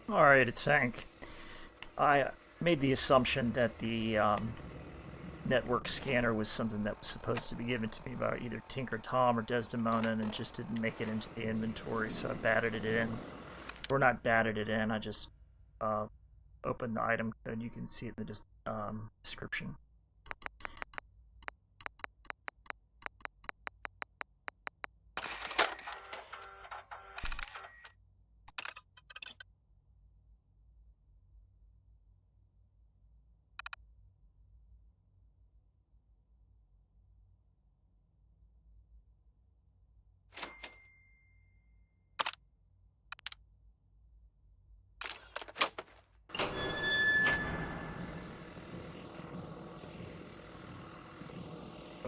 Alright, it sank. I made the assumption that the network scanner was something that was supposed to be given to me by either Tinker Tom or Desdemona, and it just didn't make it into the inventory, so I batted it in. Or not batted it in, I just opened the item code. You can see it in the description.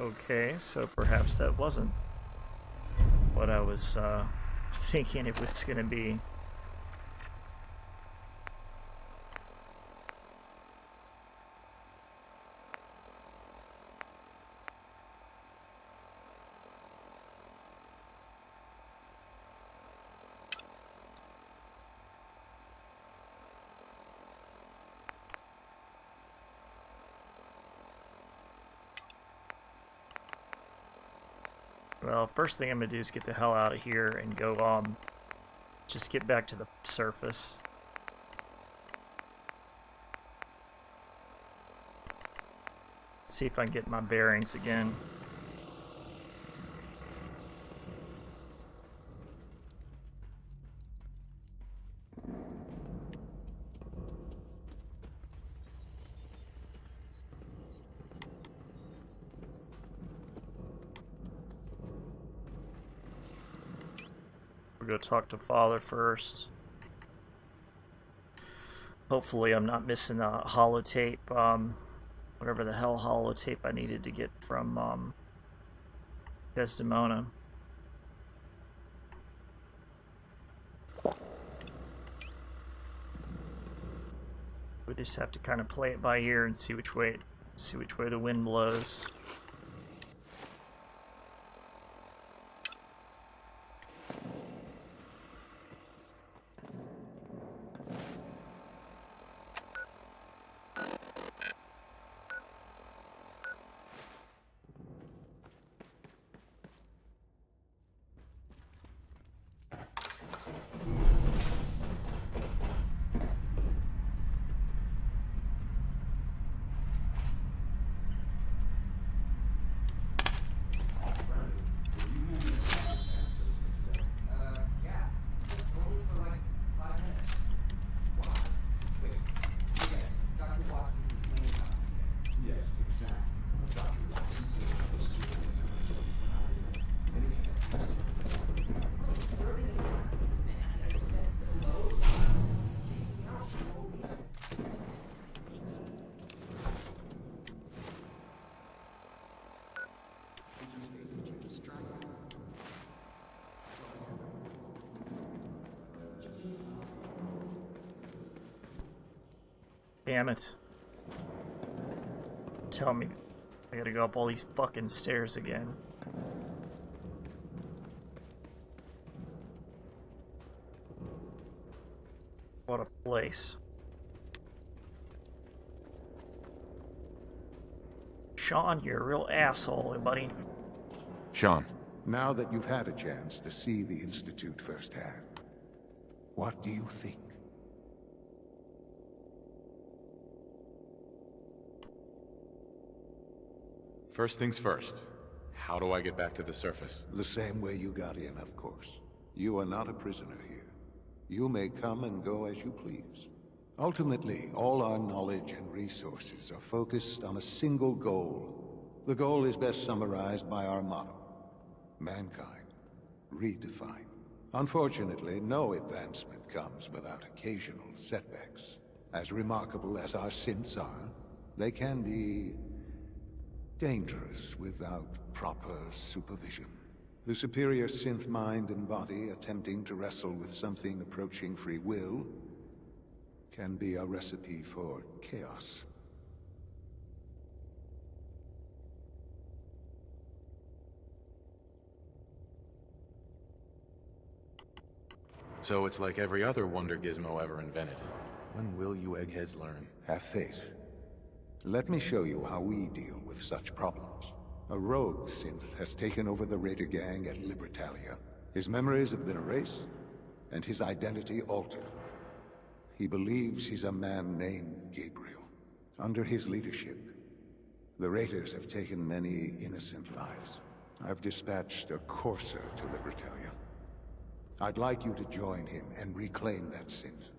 Okay, so perhaps that wasn't what I was thinking it was going to be. Well, first thing I'm going to do is get the hell out of here and go, just get back to the surface. See if I can get my bearings again. Go talk to Father first. Hopefully I'm not missing a holotape, whatever the hell holotape I needed to get from Desdemona. We just have to kind of play it by ear and see which way the wind blows. Damn it. Tell me I gotta go up all these fucking stairs again. What a place. Sean, you're a real asshole, buddy. Sean. Now that you've had a chance to see the Institute firsthand, what do you think? First things first. How do I get back to the surface? The same way you got in, of course. You are not a prisoner here. You may come and go as you please. Ultimately, all our knowledge and resources are focused on a single goal. The goal is best summarized by our motto: mankind, redefined. Unfortunately, no advancement comes without occasional setbacks. As remarkable as our synths are, they can be dangerous without proper supervision. The superior synth mind and body attempting to wrestle with something approaching free will can be a recipe for chaos. So it's like every other wonder gizmo ever invented. When will you eggheads learn? Have faith. Let me show you how we deal with such problems. A rogue synth has taken over the Raider gang at Libertalia. His memories have been erased, and his identity altered. He believes he's a man named Gabriel. Under his leadership, the Raiders have taken many innocent lives. I've dispatched a courser to Libertalia. I'd like you to join him and reclaim that synth.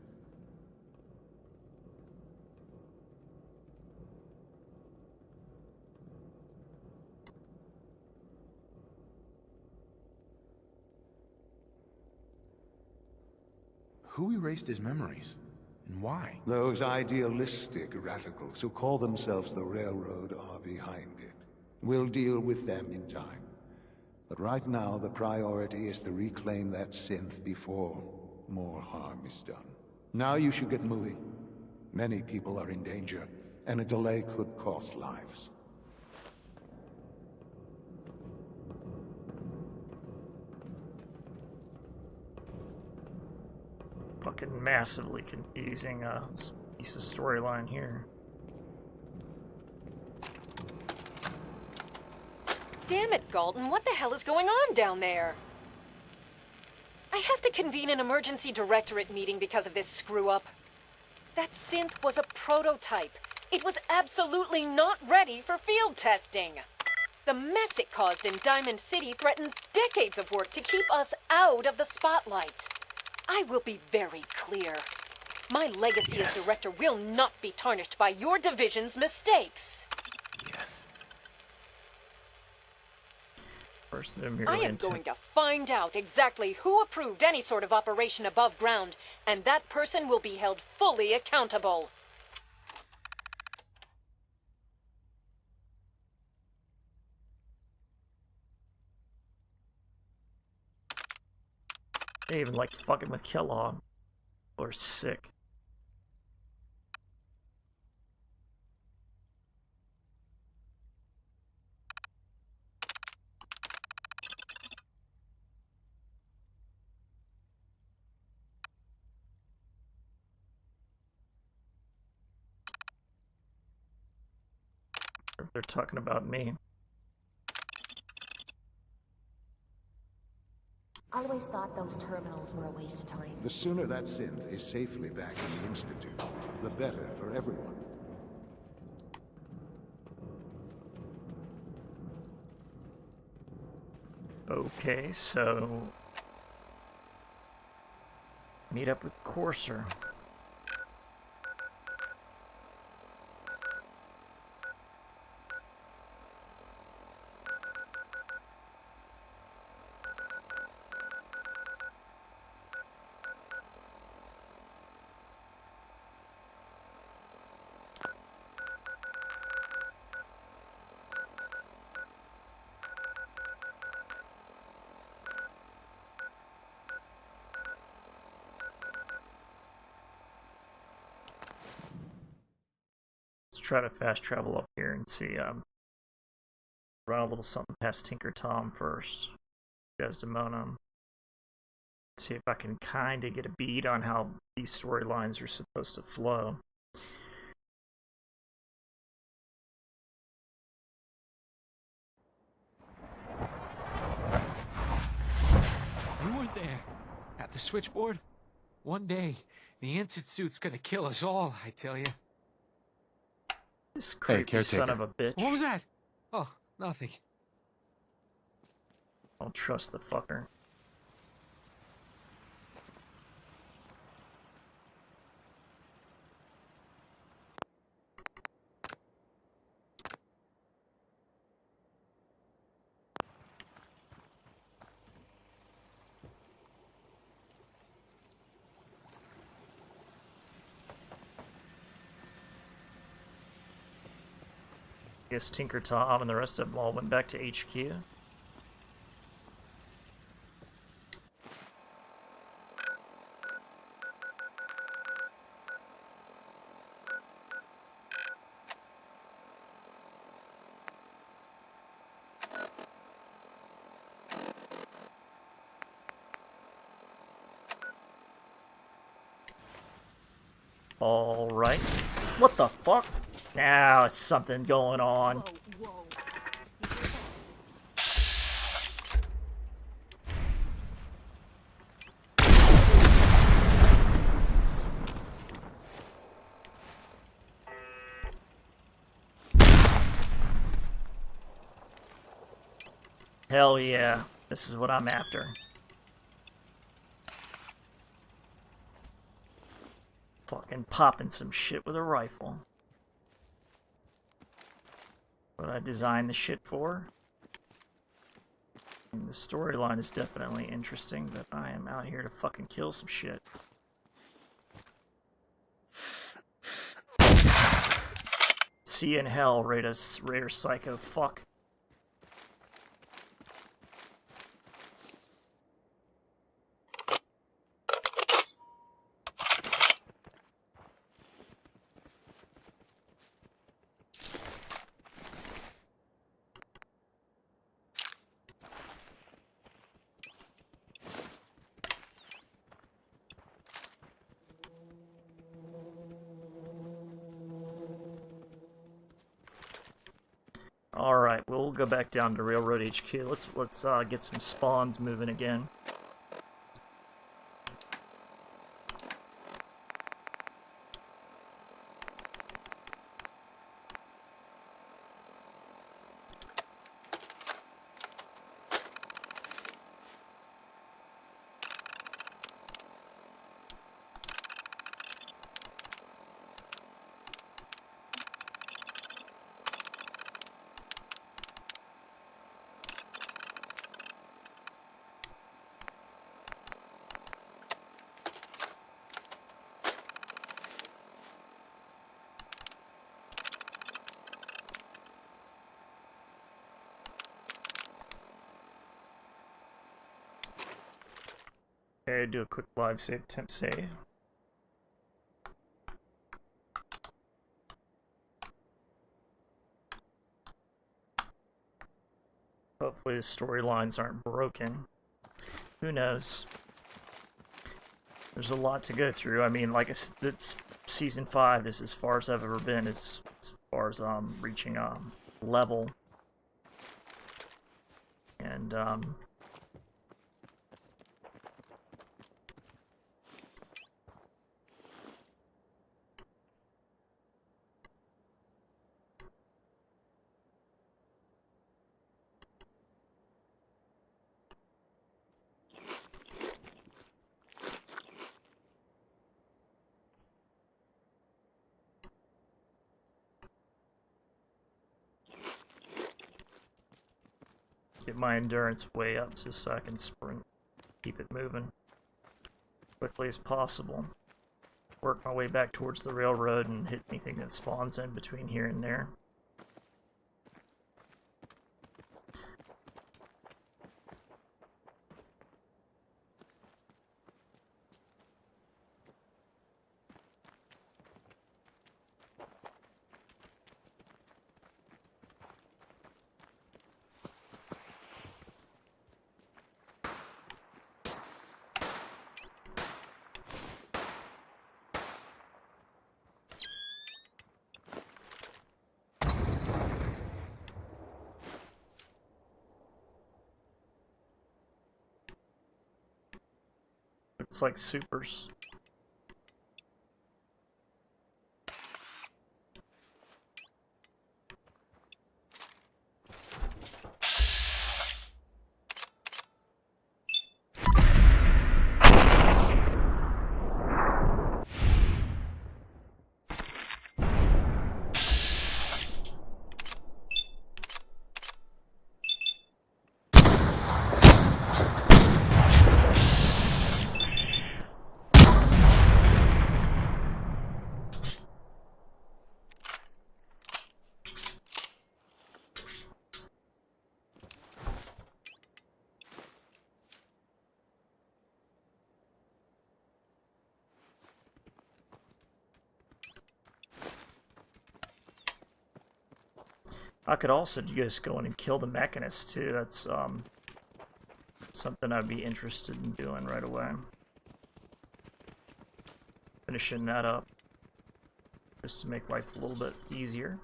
Who erased his memories? And why? Those idealistic radicals who call themselves the Railroad are behind it. We'll deal with them in time. But right now, the priority is to reclaim that synth before more harm is done. Now you should get moving. Many people are in danger, and a delay could cost lives. Fucking massively confusing piece of storyline here. Damn it, Galton, what the hell is going on down there? I have to convene an emergency directorate meeting because of this screw-up. That synth was a prototype. It was absolutely not ready for field testing. The mess it caused in Diamond City threatens decades of work to keep us out of the spotlight. I will be very clear. My legacy as director will not be tarnished by your division's mistakes. Yes. First, I am going to find out exactly who approved any sort of operation above ground, and that person will be held fully accountable. They even like fucking with Kellogg. People are sick. If they're talking about me. I always thought those terminals were a waste of time. The sooner that synth is safely back in the Institute, the better for everyone. Okay, so meet up with Courser. Try to fast travel up here and see run a little something past Tinker Tom first. Desdemona. See if I can kind of get a bead on how these storylines are supposed to flow. You weren't there at the switchboard? One day, the Instant Suit's gonna kill us all, I tell you. This creepy son of a bitch. What was that? Oh, nothing. Don't trust the fucker. I guess Tinker Tom and the rest of them all went back to HQ. Alright. What the fuck? Now it's something going on. Hell yeah. This is what I'm after. Fucking popping some shit with a rifle. What I designed the shit for. And the storyline is definitely interesting, but I am out here to fucking kill some shit. See you in hell, Raider Psycho fuck. Alright, we'll go back down to Railroad HQ. Let's get some spawns moving again. Okay, do a quick live save, temp save. Hopefully the storylines aren't broken. Who knows? There's a lot to go through. I mean, like it's season 5 is as far as I've ever been as far as reaching level. And get my endurance way up just so I can sprint, keep it moving quickly as possible. Work my way back towards the railroad and hit anything that spawns in between here and there. It's like supers. I could also just go in and kill the mechanist too. That's something I'd be interested in doing right away. Finishing that up. just to make life a little bit easier.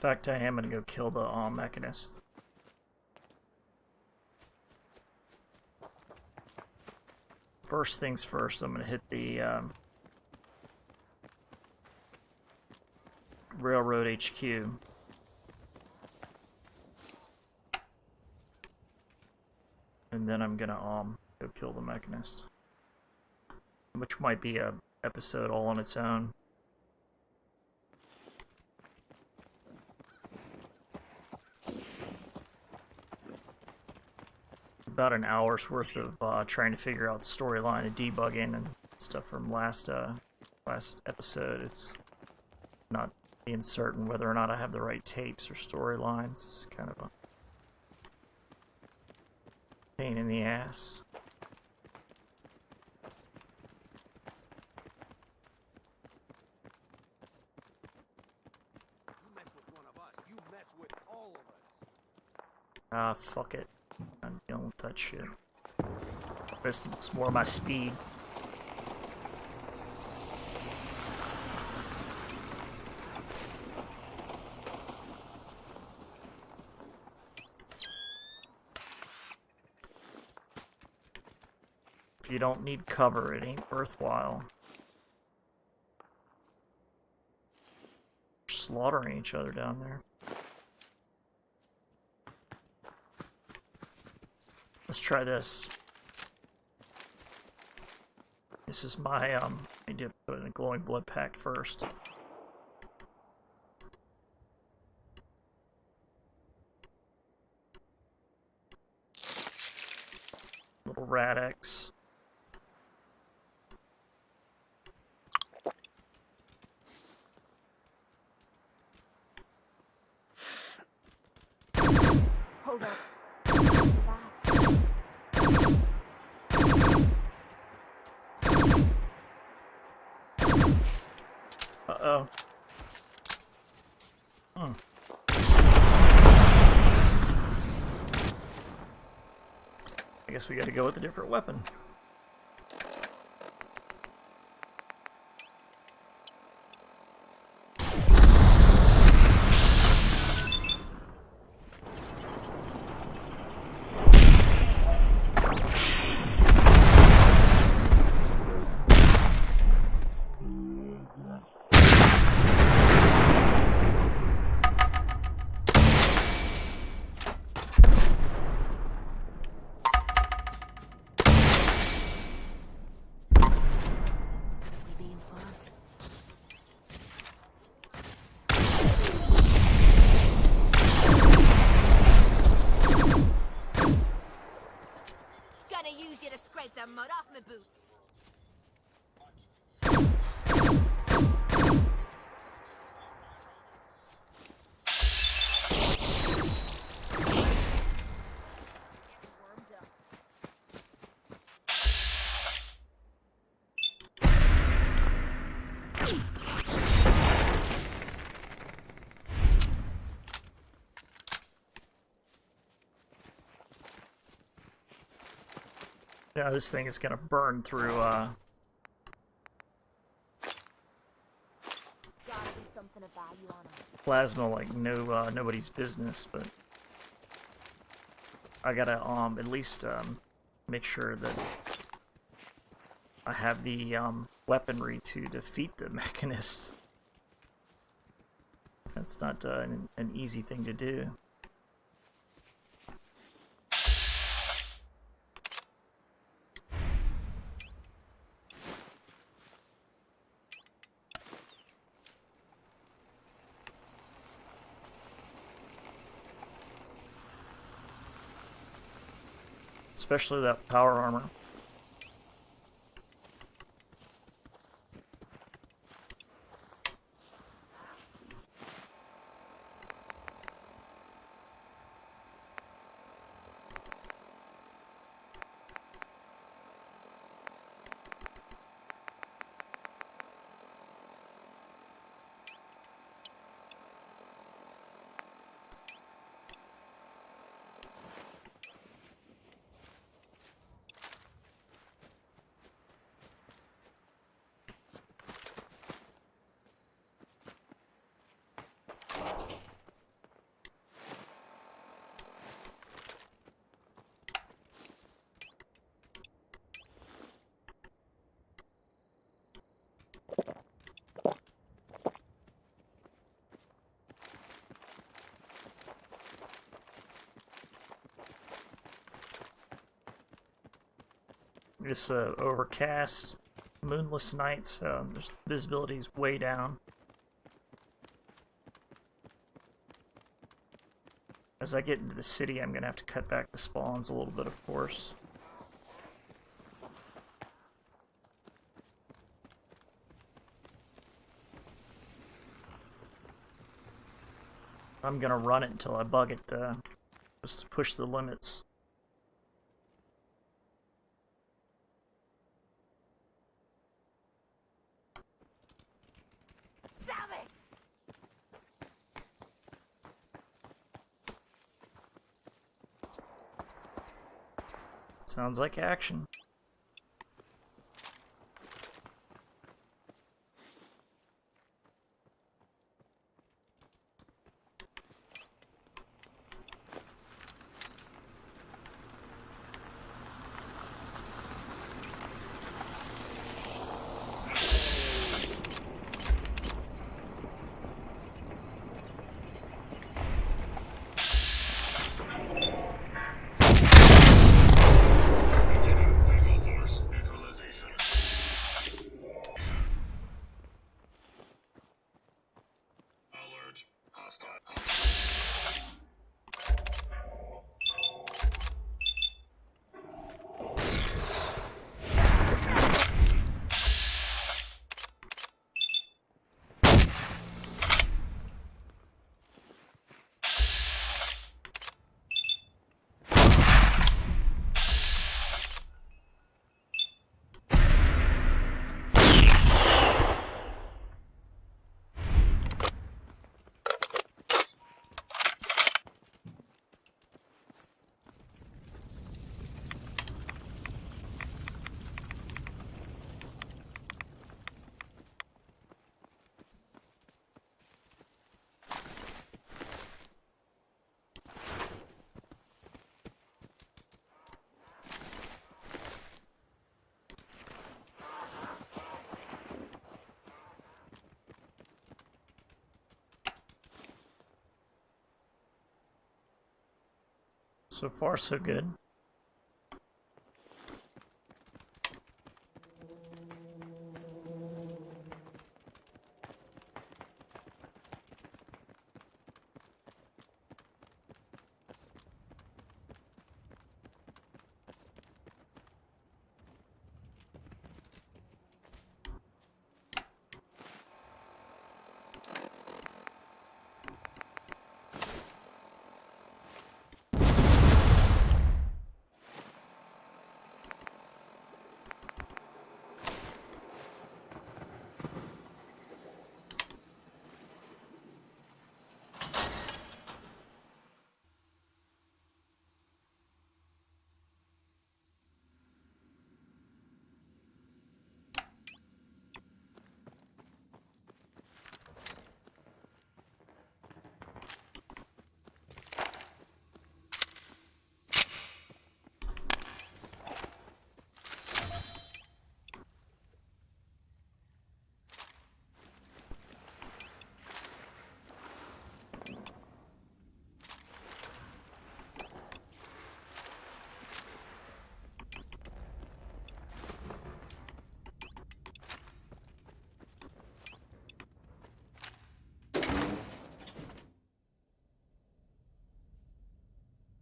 In fact, I am gonna go kill the mechanist. First things first, I'm gonna hit the Railroad HQ. And then I'm gonna go kill the mechanist. Which might be a episode all on its own. About an hour's worth of trying to figure out the storyline and debugging and stuff from last episode. It's not being certain whether or not I have the right tapes or storylines. It's kind of a pain in the ass. You mess with one of us, you mess with all of us. Ah, fuck it. I'm dealing with that shit. This is more my speed. If you don't need cover, it ain't worthwhile. We're slaughtering each other down there. Let's try this. This is my I need to put in a glowing blood pack first. Little Radix. Hold up. That. Uh-oh. I guess we gotta go with a different weapon. Scrape the mud off my boots. Yeah, this thing is gonna burn through Gotta be something of value on it. plasma like nobody's business, but I gotta at least make sure that I have the weaponry to defeat the mechanist. That's not an easy thing to do. especially that power armor. It's overcast, moonless night, so visibility is way down. As I get into the city, I'm going to have to cut back the spawns a little bit, of course. I'm going to run it until I bug it, just to push the limits. Sounds like action. So far, so good.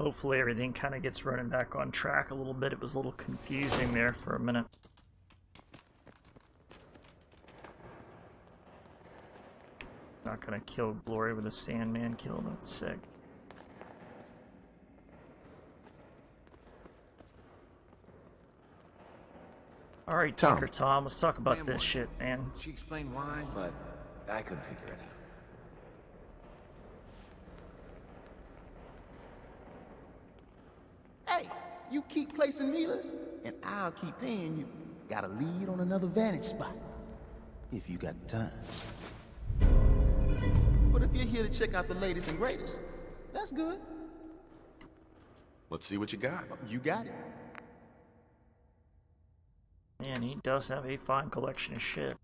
Hopefully everything kind of gets running back on track a little bit. It was a little confusing there for a minute. Not gonna kill Glory with a Sandman kill, that's sick. Alright, Tinker Tom, let's talk about this shit, man. She explained why, but I couldn't figure it out. Hey, you keep placing healers, and I'll keep paying you. Got a lead on another vantage spot, if you got the time. But if you're here to check out the latest and greatest, that's good. Let's see what you got. You got it. Man, he does have a fine collection of shit.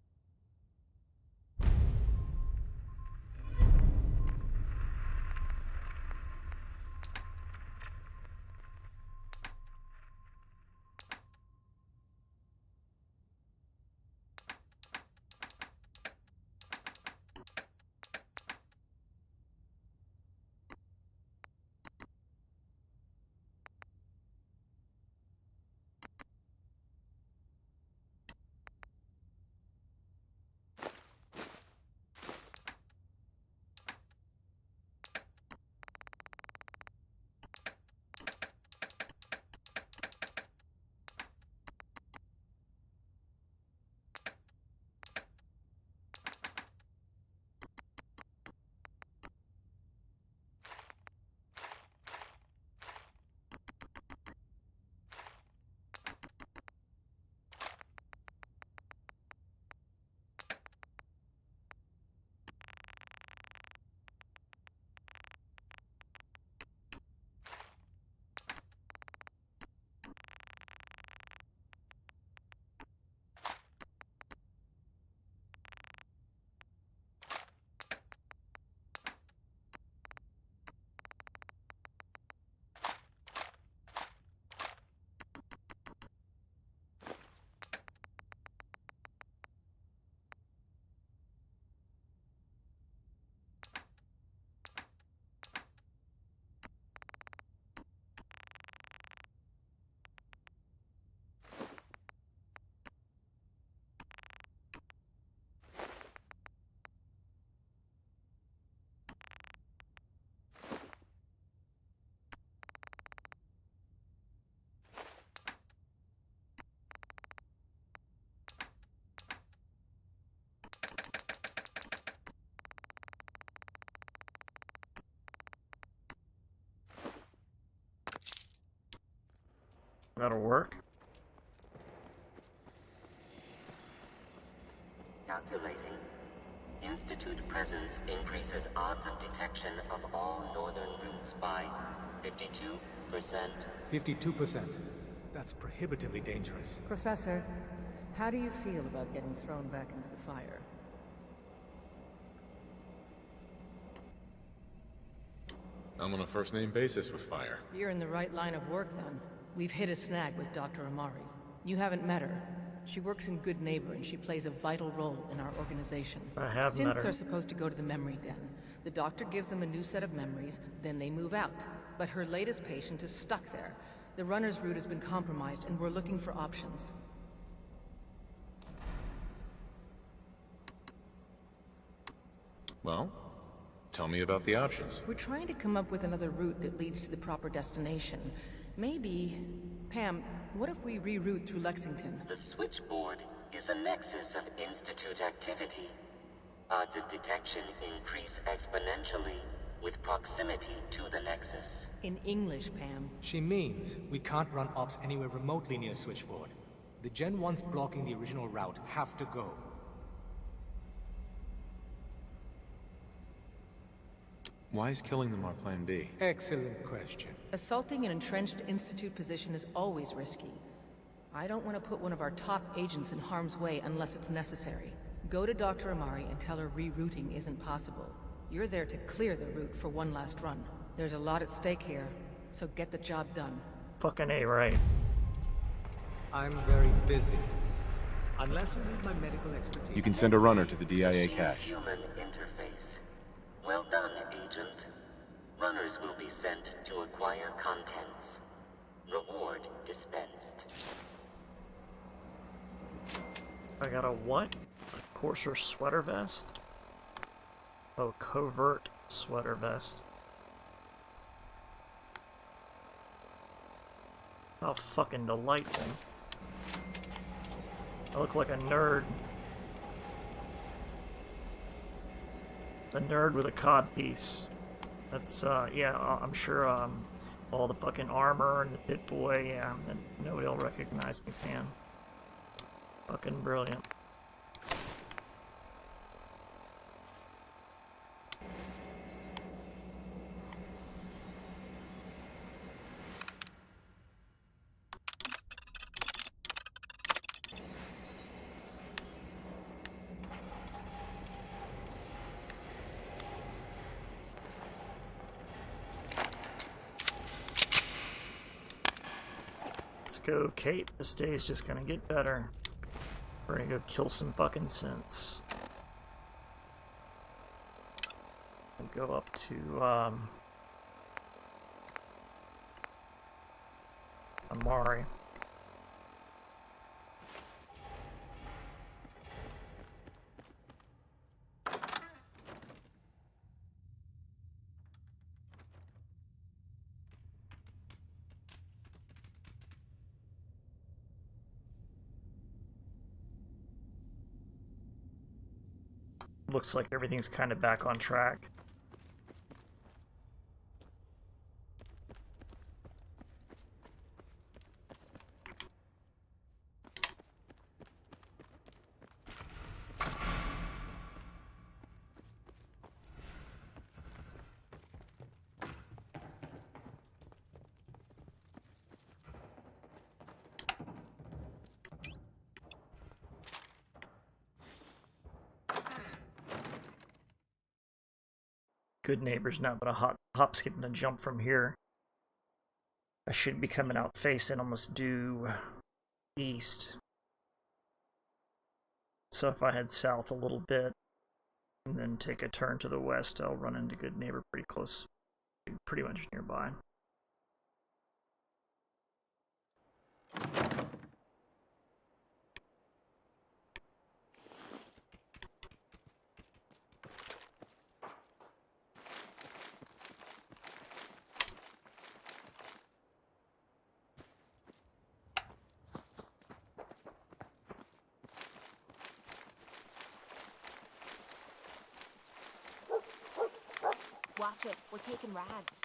That'll work. Calculating. Institute presence increases odds of detection of all northern routes by 52%. 52%. That's prohibitively dangerous. Professor, how do you feel about getting thrown back into the fire? I'm on a first-name basis with fire. You're in the right line of work, then. We've hit a snag with Dr. Amari. You haven't met her. She works in Good Neighbor, and she plays a vital role in our organization. I have met her. Synths are supposed to go to the memory den. The doctor gives them a new set of memories, then they move out. But her latest patient is stuck there. The runner's route has been compromised, and we're looking for options. Well, tell me about the options. We're trying to come up with another route that leads to the proper destination. Maybe... Pam, what if we reroute through Lexington? The switchboard is a nexus of Institute activity. Odds of detection increase exponentially with proximity to the nexus. In English, Pam. She means we can't run ops anywhere remotely near Switchboard. The Gen 1s blocking the original route have to go. Why is killing them our plan B? Excellent question. Assaulting an entrenched Institute position is always risky. I don't want to put one of our top agents in harm's way unless it's necessary. Go to Dr. Amari and tell her rerouting isn't possible. You're there to clear the route for one last run. There's a lot at stake here, so get the job done. Fucking A, right. I'm very busy. Unless you need my medical expertise. You can send a runner to the DIA cache. Human interface. Well done, Agent. Runner Stalkers will be sent to acquire contents. Reward dispensed. I got a what? A coarser sweater vest? Oh, covert sweater vest. How fucking delightful. I look like a nerd. A nerd with a codpiece. That's, yeah, I'm sure, all the fucking armor and the Pip-Boy, yeah, and nobody will recognize me, man. Fucking brilliant. Let's go, Cait. This day's just gonna get better. We're gonna go kill some fucking synths. And go up to, Amari. Looks like everything's kind of back on track. Good neighbors now, but a hop, skip, and a jump from here. I should be coming out facing almost due east. So if I head south a little bit and then take a turn to the west, I'll run into good neighbor pretty close, pretty much nearby. Watch it. We're taking rads.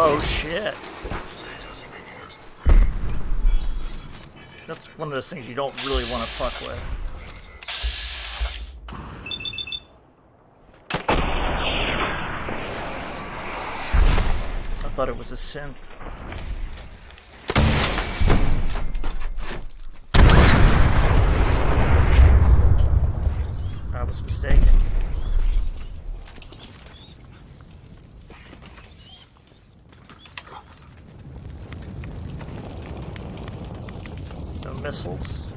Oh shit. That's one of those things you don't really want to fuck with. I thought it was a synth. I was mistaken. No missiles.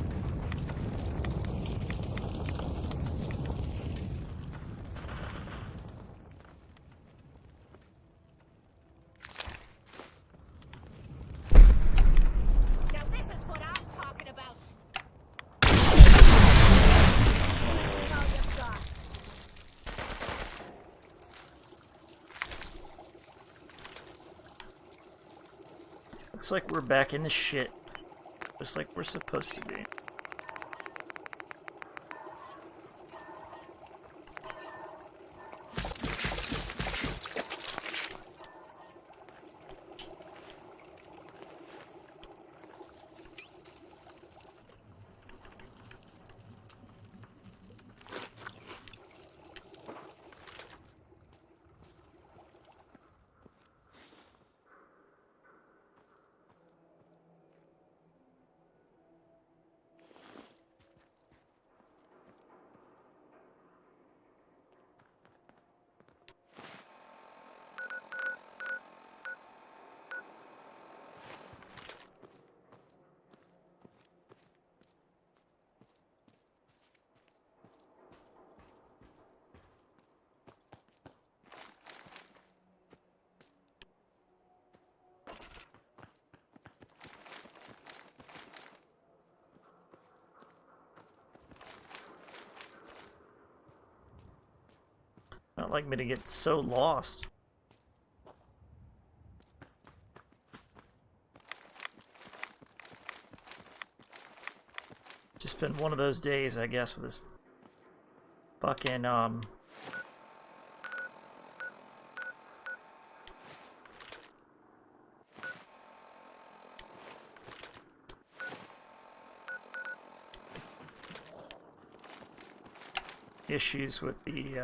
Now this is what I'm talking about. All you've got. Looks like we're back in the shit. Just like we're supposed to be. Not like me to get so lost. Just been one of those days, I guess, with this fucking issues with the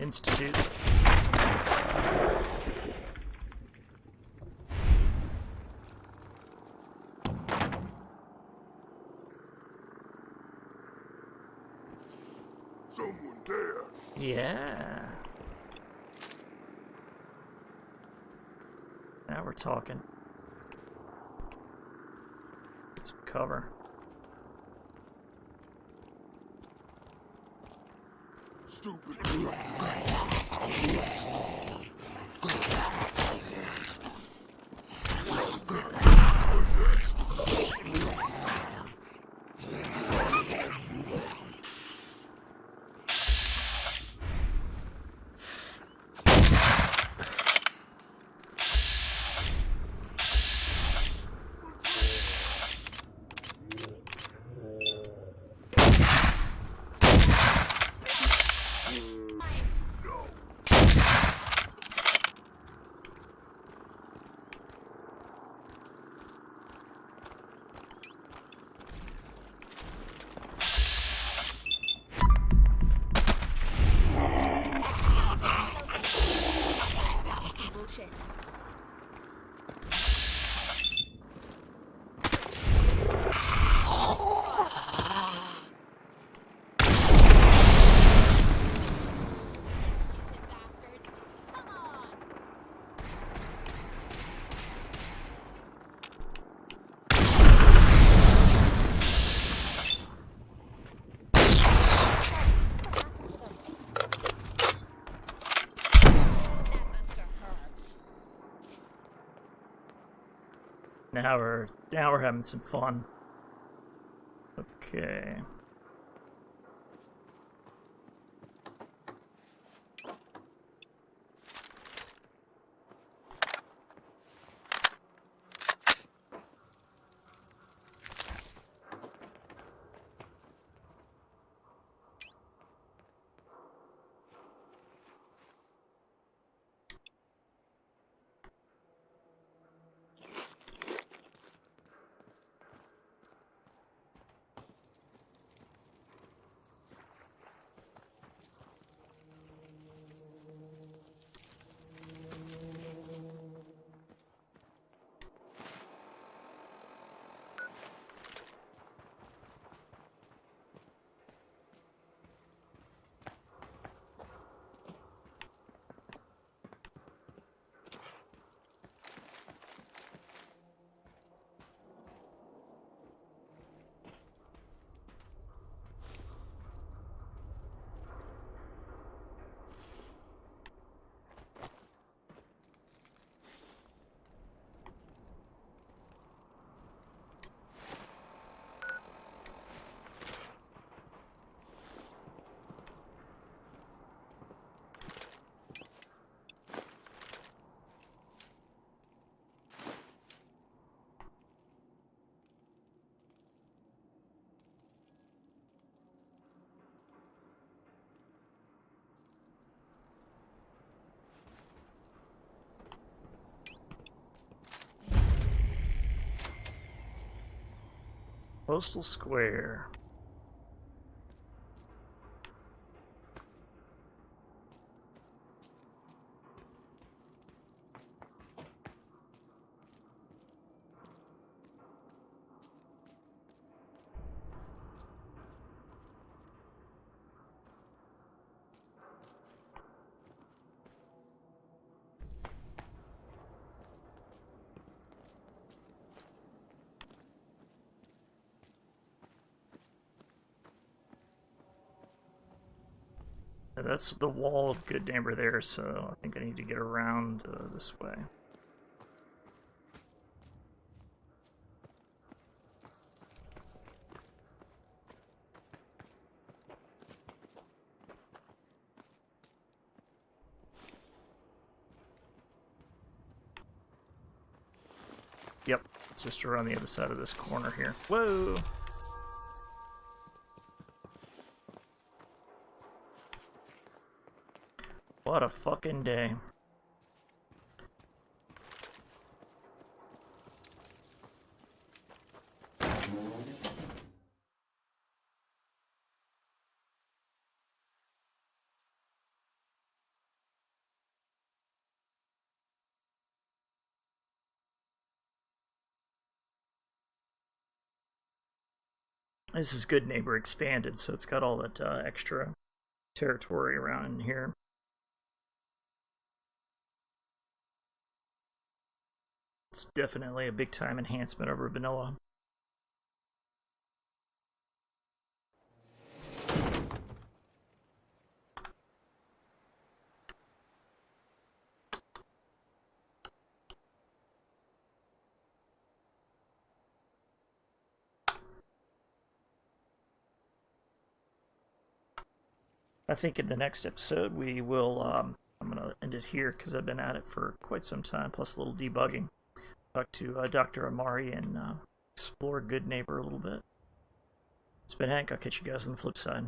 Institute. Someone there. Yeah. Now we're talking. Get some cover. Stupid. Now we're having some fun. Okay. Postal Square. That's the wall of Good Neighbor there, so I think I need to get around this way. Yep, it's just around the other side of this corner here. Whoa! What a fucking day. This is Good Neighbor expanded, so it's got all that extra territory around here. It's definitely a big time enhancement over vanilla. I think in the next episode we will, I'm going to end it here because I've been at it for quite some time, plus a little debugging. Talk to Dr. Amari and explore Good Neighbor a little bit. It's been Hank. I'll catch you guys on the flip side.